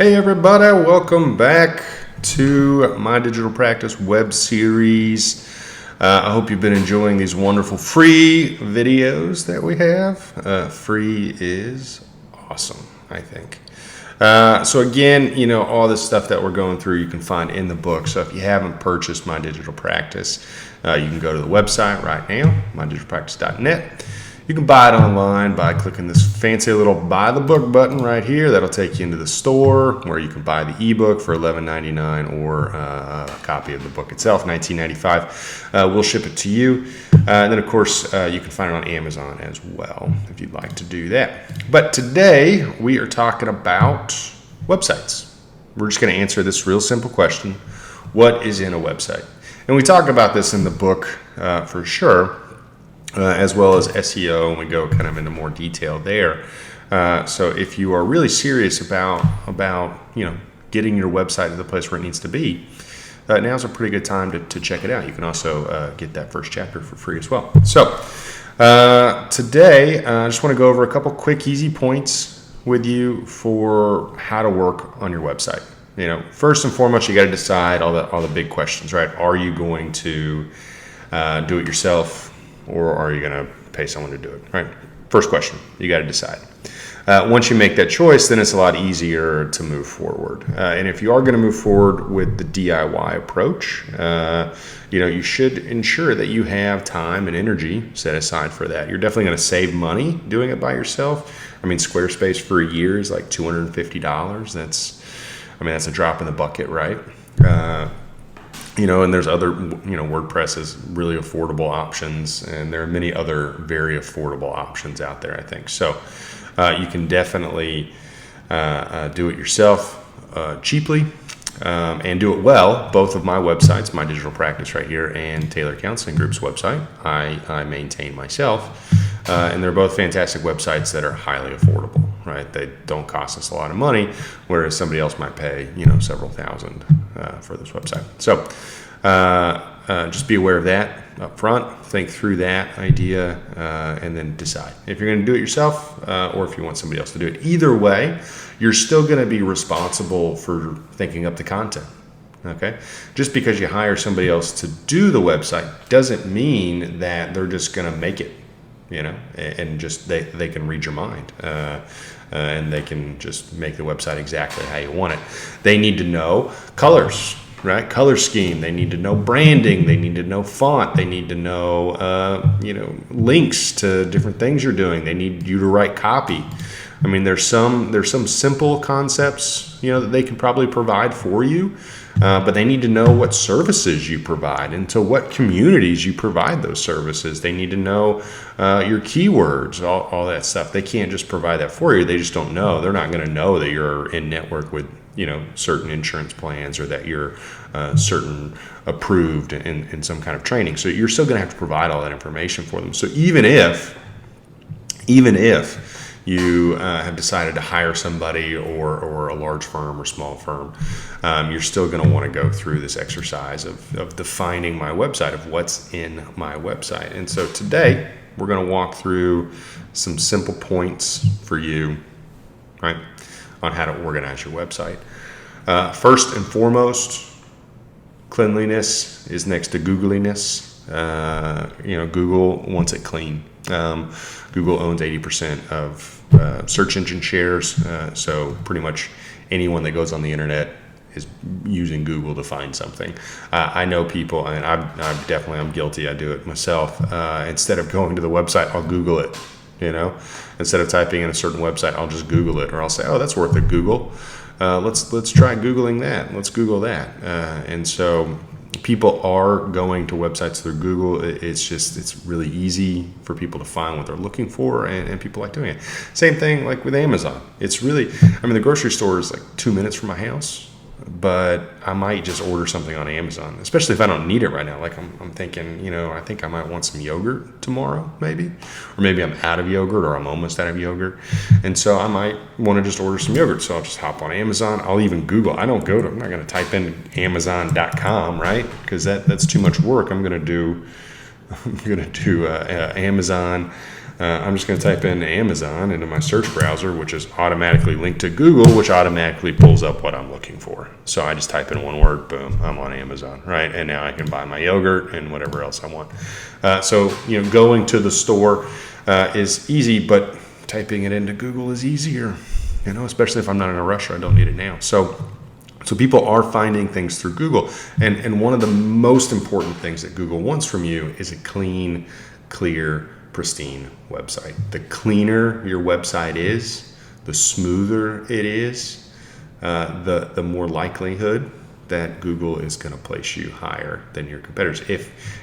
Hey everybody, welcome back to my digital practice web series. I hope you've been enjoying these wonderful free videos that we have. Free is awesome, I think. So again, all this stuff that we're going through you can find in the book. So if you haven't purchased My Digital Practice, you can go to the website right now, mydigitalpractice.net. You can buy it online by clicking this fancy little buy the book button right here. That'll take you into the store where you can buy the ebook for $11.99 or a copy of the book itself, $19.95. We'll ship it to you. And then, of course, you can find it on Amazon as well if you'd like to do that. But today we are talking about websites. We're just going to answer this real simple question. What is in a website? And we talk about this in the book for sure. As well as SEO, and we go kind of into more detail there. So if you are really serious about getting your website to the place where it needs to be, now's a pretty good time to check it out. You can also get that first chapter for free as well. So today, I just want to go over a couple quick, easy points with you for how to work on your website. First and foremost, you got to decide all the big questions, right? Are you going to do it yourself? Or are you going to pay someone to do it, right? First question, you got to decide. Once you make that choice, then it's a lot easier to move forward. And if you are going to move forward with the DIY approach, you should ensure that you have time and energy set aside for that. You're definitely going to save money doing it by yourself. I mean, Squarespace for a year is like $250. That's a drop in the bucket, right? And there's other, WordPress is really affordable options, and there are many other very affordable options out there, I think. So you can definitely do it yourself cheaply and do it well. Both of my websites, My Digital Practice right here and Taylor Counseling Group's website, I maintain myself. And they're both fantastic websites that are highly affordable, right? They don't cost us a lot of money, whereas somebody else might pay, several thousand for this website. So just be aware of that up front. Think through that idea and then decide if you're going to do it yourself or if you want somebody else to do it. Either way, you're still going to be responsible for thinking up the content. Okay, just because you hire somebody else to do the website doesn't mean that they're just going to make it. And just they can read your mind and they can just make the website exactly how you want it. They need to know colors, right? Color scheme. They need to know branding. They need to know font. They need to know, links to different things you're doing. They need you to write copy. I mean, there's some simple concepts, that they can probably provide for you. But they need to know what services you provide and to what communities you provide those services. They need to know your keywords, all that stuff. They can't just provide that for you. They just don't know. They're not going to know that you're in network with certain insurance plans or that you're certain approved in some kind of training. So you're still going to have to provide all that information for them. So even if you have decided to hire somebody or a large firm or small firm, you're still going to want to go through this exercise of defining my website, of what's in my website. And so today we're going to walk through some simple points for you, right, on how to organize your website. First and foremost, cleanliness is next to Googliness. Google wants it clean. Google owns 80% of search engine shares, so pretty much anyone that goes on the internet is using Google to find something. I know people, and I'm guilty. I do it myself. Instead of going to the website, I'll Google it. Instead of typing in a certain website, I'll just Google it, or I'll say, "Oh, that's worth a Google. Let's try Googling that. Let's Google that." And so people are going to websites through Google. It's really easy for people to find what they're looking for, and people like doing it. Same thing like with Amazon. It's really, the grocery store is like 2 minutes from my house, but I might just order something on Amazon, especially if I don't need it right now. Like I'm thinking, I think I might want some yogurt tomorrow, maybe, or maybe I'm out of yogurt or I'm almost out of yogurt. And so I might want to just order some yogurt. So I'll just hop on Amazon. I'll even Google. I'm not going to type in Amazon.com, right? Because that's too much work. I'm going to do Amazon I'm just going to type in Amazon into my search browser, which is automatically linked to Google, which automatically pulls up what I'm looking for. So I just type in one word, boom, I'm on Amazon, right? And now I can buy my yogurt and whatever else I want. So going to the store is easy, but typing it into Google is easier, especially if I'm not in a rush or I don't need it now. So people are finding things through Google. And one of the most important things that Google wants from you is a clean, clear, pristine website. The cleaner your website is, the smoother it is, the more likelihood that Google is going to place you higher than your competitors.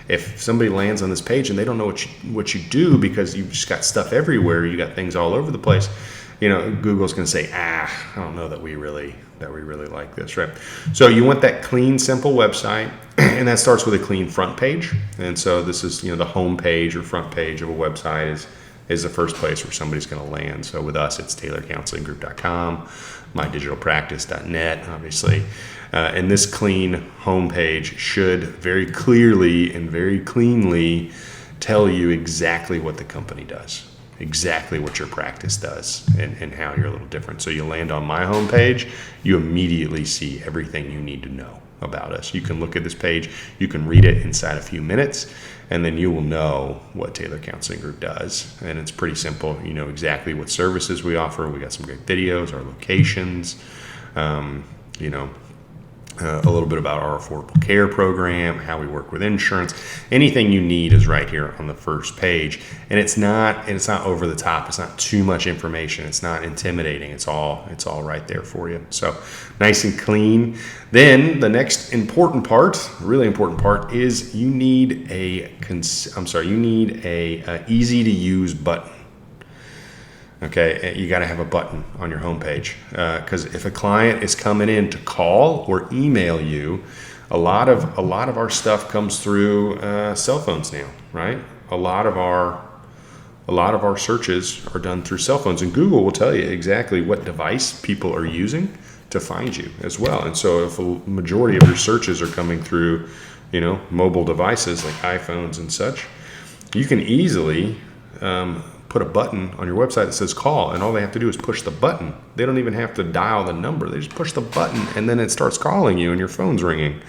If somebody lands on this page and they don't know what you do because you've just got stuff everywhere, you got things all over the place, Google's going to say, I don't know that we really like this, right? So you want that clean, simple website, and that starts with a clean front page. And so this is, the home page or front page of a website is the first place where somebody's going to land. So with us, it's TaylorCounselingGroup.com, mydigitalpractice.net, obviously. And this clean home page should very clearly and very cleanly tell you exactly what the company does, exactly what your practice does, and how you're a little different. So you land on my homepage, you immediately see everything you need to know about us. You can look at this page, you can read it inside a few minutes, and then you will know what Taylor Counseling Group does. And it's pretty simple. You know exactly what services we offer. We got some great videos, our locations, a little bit about our affordable care program, how we work with insurance. Anything you need is right here on the first page, and it's not over the top. It's not too much information. It's not intimidating. It's all right there for you. So nice and clean. Then the next important part, really important part, is you need a easy to use button. Okay, you got to have a button on your homepage because if a client is coming in to call or email you, a lot of our stuff comes through cell phones now, right? A lot of our searches are done through cell phones, and Google will tell you exactly what device people are using to find you as well. And so if a majority of your searches are coming through, mobile devices like iPhones and such, you can easily put a button on your website that says call, and all they have to do is push the button. They don't even have to dial the number. They just push the button, and then it starts calling you and your phone's ringing.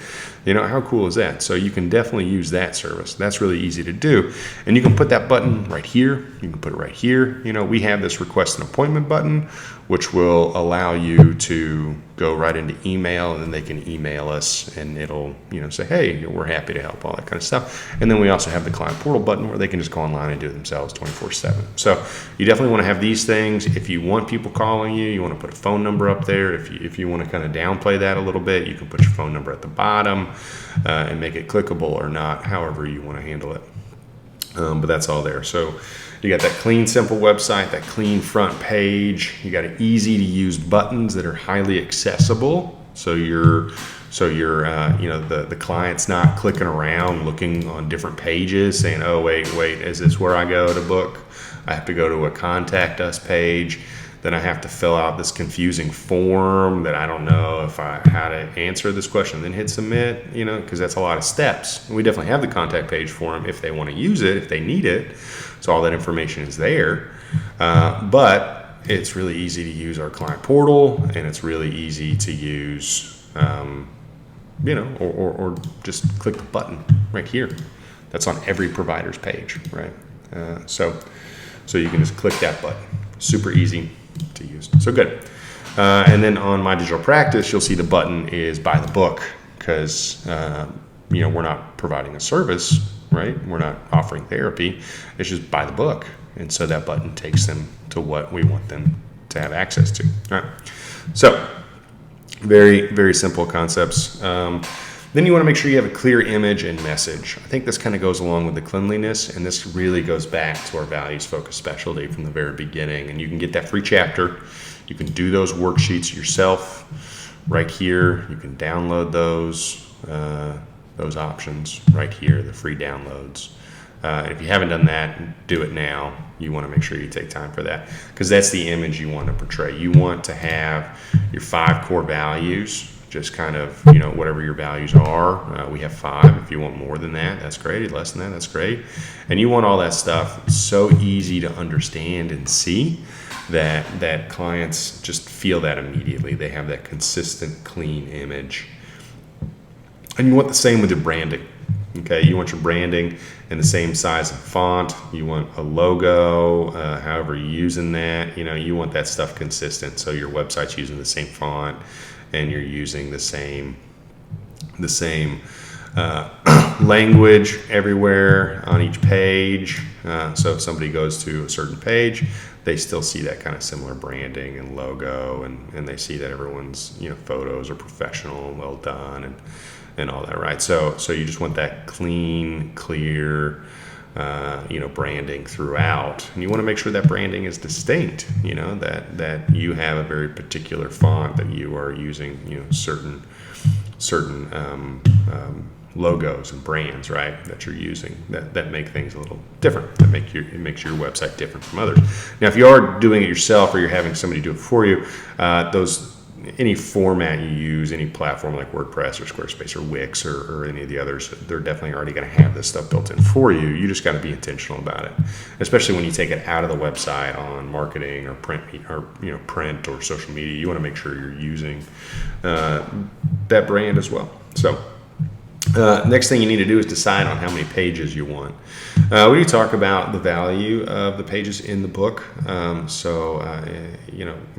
How cool is that? So you can definitely use that service. That's really easy to do. And you can put that button right here. You can put it right here. We have this request an appointment button, which will allow you to go right into email, and then they can email us, and it'll, say, hey, we're happy to help, all that kind of stuff. And then we also have the client portal button where they can just go online and do it themselves 24/7. So you definitely want to have these things. If you want people calling you, you want to put a phone number up there. If you want to kind of downplay that a little bit, you can put your phone number at the bottom and make it clickable or not, however you want to handle it. But that's all there. So you got that clean, simple website, that clean front page. You got easy to use buttons that are highly accessible. So the client's not clicking around looking on different pages saying, oh, wait, is this where I go to book? I have to go to a contact us page. Then I have to fill out this confusing form that I don't know how to answer this question, then hit submit, because that's a lot of steps. And we definitely have the contact page for them if they want to use it, if they need it. So all that information is there. But it's really easy to use our client portal, and it's really easy to use, or just click the button right here. That's on every provider's page, right? So you can just click that button. Super easy to use. So good. And then on My Digital Practice, you'll see the button is by the book because, we're not providing a service, right? We're not offering therapy. It's just by the book. And so that button takes them to what we want them to have access to. All right. So very, very simple concepts. Then you want to make sure you have a clear image and message. I think this kind of goes along with the cleanliness, and this really goes back to our values-focused specialty from the very beginning. And you can get that free chapter. You can do those worksheets yourself right here. You can download those options right here, the free downloads. And if you haven't done that, do it now. You want to make sure you take time for that because that's the image you want to portray. You want to have your 5 core values just kind of, whatever your values are. We have 5. If you want more than that, that's great. Less than that, that's great. And you want all that stuff so easy to understand and see that clients just feel that immediately. They have that consistent, clean image. And you want the same with your branding. Okay, you want your branding in the same size and font. You want a logo, however you're using that. You want that stuff consistent. So your website's using the same font, and you're using the same language everywhere on each page. So if somebody goes to a certain page, they still see that kind of similar branding and logo, and they see that everyone's photos are professional and well done and all that, right? So you just want that clean, clear, branding throughout, and you want to make sure that branding is distinct. That you have a very particular font, that you are using, certain logos and brands, right, that you're using that make things a little different. It makes your website different from others. Now, if you are doing it yourself or you're having somebody do it for you, any format you use, any platform like WordPress or Squarespace or Wix or any of the others, they're definitely already going to have this stuff built in for you. You just got to be intentional about it, especially when you take it out of the website on marketing or print or social media. You want to make sure you're using that brand as well. So next thing you need to do is decide on how many pages you want. We talk about the value of the pages in the book.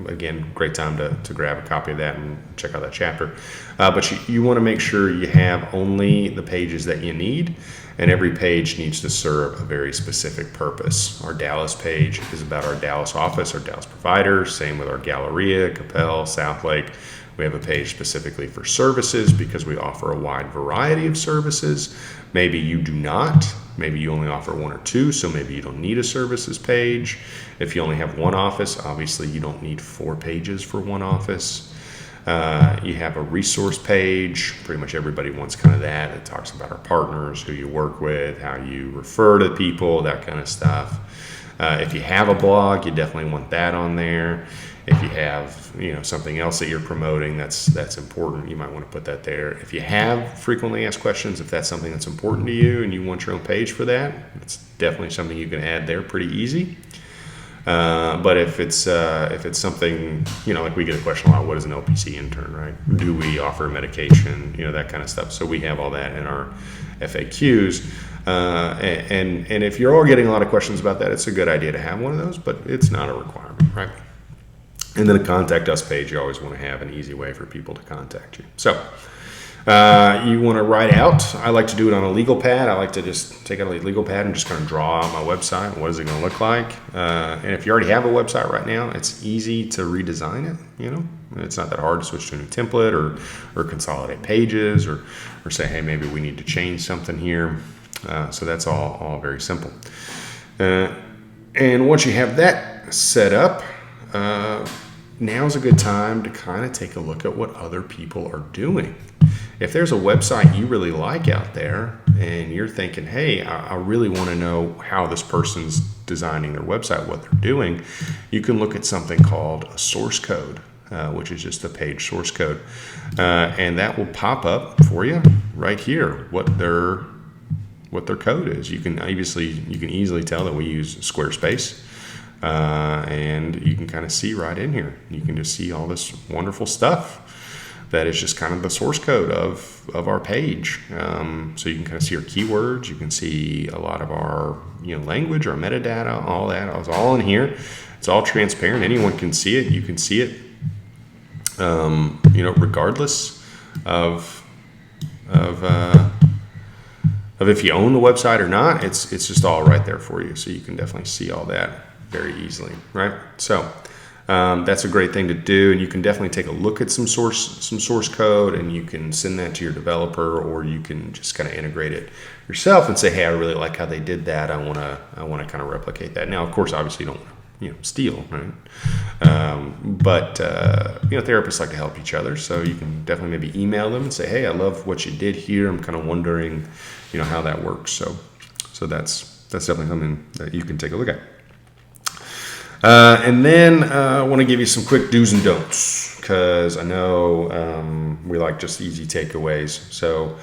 Again, great time to grab a copy of that and check out that chapter. But you want to make sure you have only the pages that you need, and every page needs to serve a very specific purpose. Our Dallas page is about our Dallas office, our Dallas provider. Same with our Galleria, Capel, Southlake. We have a page specifically for services because we offer a wide variety of services. Maybe you do not. Maybe you only offer 1 or 2, so maybe you don't need a services page. If you only have 1 office, obviously you don't need 4 pages for 1 office. You have a resource page. Pretty much everybody wants kind of that. It talks about our partners, who you work with, how you refer to people, that kind of stuff. If you have a blog, you definitely want that on there. If you have, something else that you're promoting that's important, you might want to put that there. If you have frequently asked questions, if that's something that's important to you and you want your own page for that, it's definitely something you can add there pretty easy. But if it's something, like we get a question a lot, what is an LPC intern, right? Do we offer medication, that kind of stuff. So we have all that in our FAQs. And if you're all getting a lot of questions about that, it's a good idea to have one of those, but it's not a requirement, right? And then a contact us page, you always want to have an easy way for people to contact you. So you want to write out. I like to do it on a legal pad. I like to just take out a legal pad and just kind of draw out my website. What is it going to look like? And if you already have a website right now, it's easy to redesign it. It's not that hard to switch to a new template or consolidate pages or say, hey, maybe we need to change something here. So that's all very simple. And once you have that set up, now's a good time to kind of take a look at what other people are doing. If there's a website you really like out there and you're thinking, hey, I really want to know how this person's designing their website, what they're doing, you can look at something called a source code, which is just a page source code. And that will pop up for you right here, what their code is. You can easily tell that we use Squarespace. And you can kind of see right in here. You can just see all this wonderful stuff that is just kind of the source code of our page. So you can kind of see our keywords. You can see a lot of our language, our metadata, all that. It's all in here. It's all transparent. Anyone can see it. You can see it. Regardless of if you own the website or not. It's just all right there for you. So you can definitely see all that very easily, right? So that's a great thing to do, and you can definitely take a look at some source code, and you can send that to your developer, or you can just kind of integrate it yourself and say, hey, I really like how they did that. I want to kind of replicate that. Now, of course, obviously, you don't want to steal, right? But therapists like to help each other, so you can definitely maybe email them and say, hey, I love what you did here. I'm kind of wondering, how that works. So that's definitely something that you can take a look at. And then I want to give you some quick do's and don'ts. because I know we like just easy takeaways. So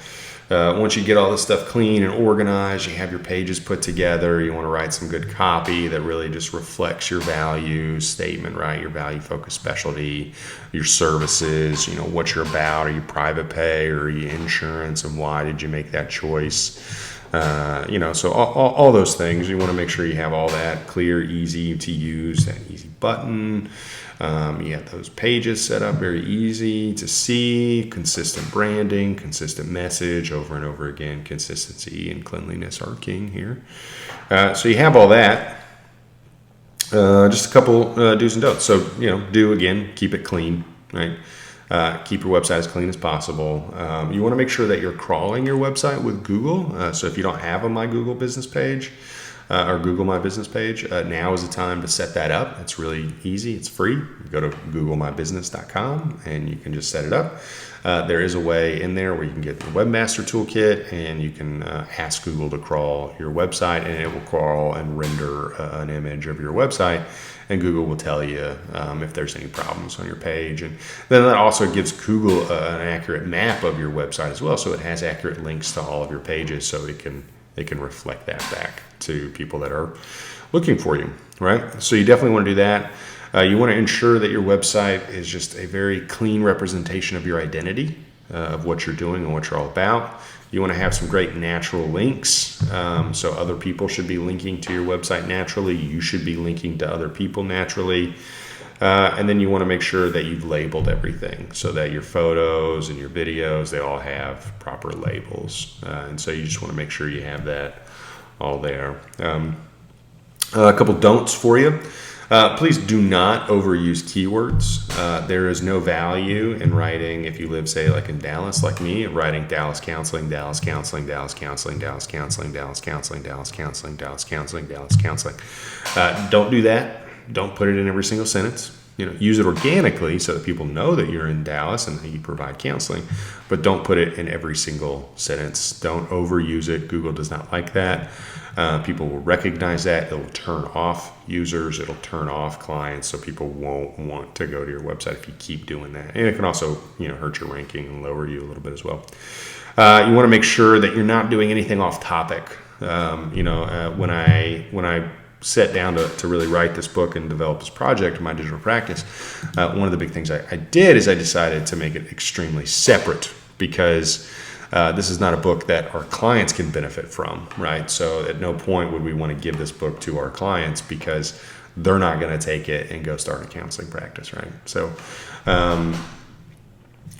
once you get all this stuff clean and organized, you have your pages put together, you want to write some good copy that really just reflects your value statement, right? Your value focused specialty, your services, what you're about. Are you private pay or are you insurance, and why did you make that choice? So all those things, you want to make sure you have all that clear, easy to use, that easy button. You have those pages set up very easy to see, consistent branding, consistent message over and over again. Consistency and cleanliness are king here. So you have all that. Just a couple do's and don'ts. So, keep it clean, right? Keep your website as clean as possible. You want to make sure that you're crawling your website with Google. So if you don't have a My Google business page or Google My Business page, now is the time to set that up. It's really easy. It's free. You go to googlemybusiness.com and you can just set it up. There is a way in there where you can get the Webmaster Toolkit and you can ask Google to crawl your website, and it will crawl and render an image of your website. And Google will tell you if there's any problems on your page. And then that also gives Google an accurate map of your website as well. So it has accurate links to all of your pages, so it can reflect that back to people that are looking for you, right? So you definitely want to do that. You want to ensure that your website is just a very clean representation of your identity, of what you're doing and what you're all about. You want to have some great natural links. So other people should be linking to your website naturally. You should be linking to other people naturally. And then you want to make sure that you've labeled everything so that your photos and your videos, they all have proper labels. And so you just want to make sure you have that all there. A couple don'ts for you. Please do not overuse keywords. There is no value in writing, if you live, say, like in Dallas, like me, writing Dallas counseling, Dallas counseling, Dallas counseling, Dallas counseling, Dallas counseling, Dallas counseling, Dallas counseling, Dallas counseling. Don't do that. Don't put it in every single sentence. Use it organically so that people know that you're in Dallas and that you provide counseling, but don't put it in every single sentence. Don't overuse it. Google does not like that. People will recognize that. It'll turn off users. It'll turn off clients, so people won't want to go to your website if you keep doing that. And it can also, hurt your ranking and lower you a little bit as well. You want to make sure that you're not doing anything off topic. When I sat down to really write this book and develop this project, My Digital Practice, one of the big things I did is I decided to make it extremely separate, because this is not a book that our clients can benefit from, right? So at no point would we want to give this book to our clients, because they're not going to take it and go start a counseling practice, right?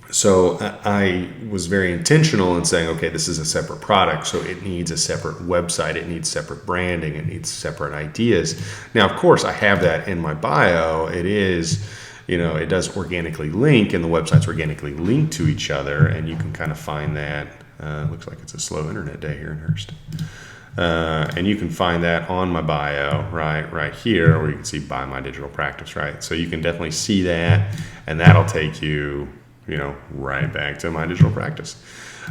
So I was very intentional in saying, okay, this is a separate product, so it needs a separate website, it needs separate branding, it needs separate ideas. Now, of course, I have that in my bio. It is, it does organically link, and the websites organically link to each other, and you can kind of find that. Looks like it's a slow internet day here in Hurst. And you can find that on my bio, right here, where you can see Buy My Digital Practice, right? So you can definitely see that, and that'll take you, right back to My Digital Practice.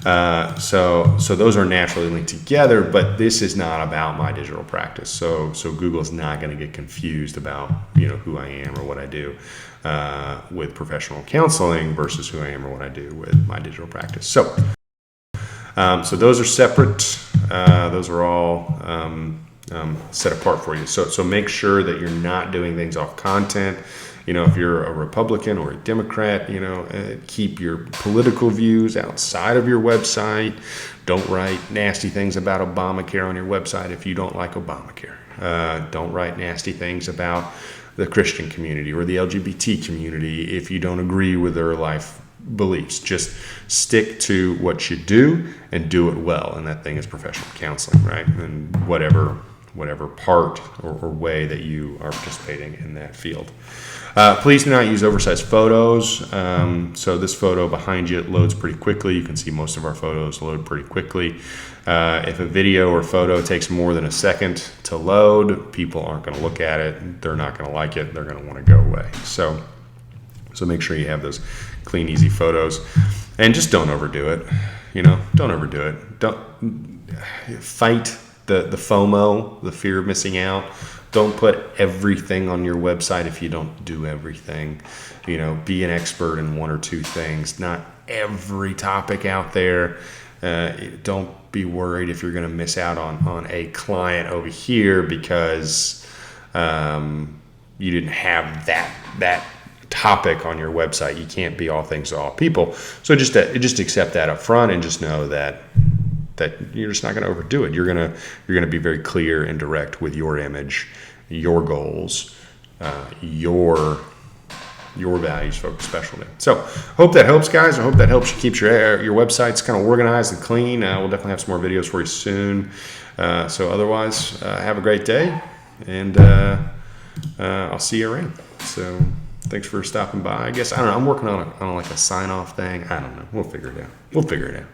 So those are naturally linked together, but this is not about My Digital Practice. So Google is not going to get confused about, who I am or what I do with professional counseling versus who I am or what I do with My Digital Practice. So those are separate. Those are all set apart for you. So make sure that you're not doing things off content. If you're a Republican or a Democrat, keep your political views outside of your website. Don't write nasty things about Obamacare on your website if you don't like Obamacare. Don't write nasty things about the Christian community or the LGBT community if you don't agree with their life beliefs. Just stick to what you do and do it well. And that thing is professional counseling, right? And whatever part or way that you are participating in that field. Please do not use oversized photos. So this photo behind you loads pretty quickly. You can see most of our photos load pretty quickly. If a video or photo takes more than a second to load, people aren't going to look at it. They're not going to like it. They're going to want to go away. So make sure you have those clean, easy photos. And just don't overdo it. Don't overdo it. Don't fight the FOMO, the fear of missing out, don't put everything on your website if you don't do everything. Be an expert in one or two things, not every topic out there. Don't be worried if you're going to miss out on a client over here because you didn't have that topic on your website. You can't be all things to all people. So just accept that up front and just know that you're just not going to overdo it. You're going to be very clear and direct with your image, your goals, your values focused specialty. So hope that helps, guys. I hope that helps you keep your websites kind of organized and clean. We'll definitely have some more videos for you soon. So otherwise, have a great day, and I'll see you around. So thanks for stopping by. I guess, I don't know, I'm working on like a sign-off thing. I don't know. We'll figure it out.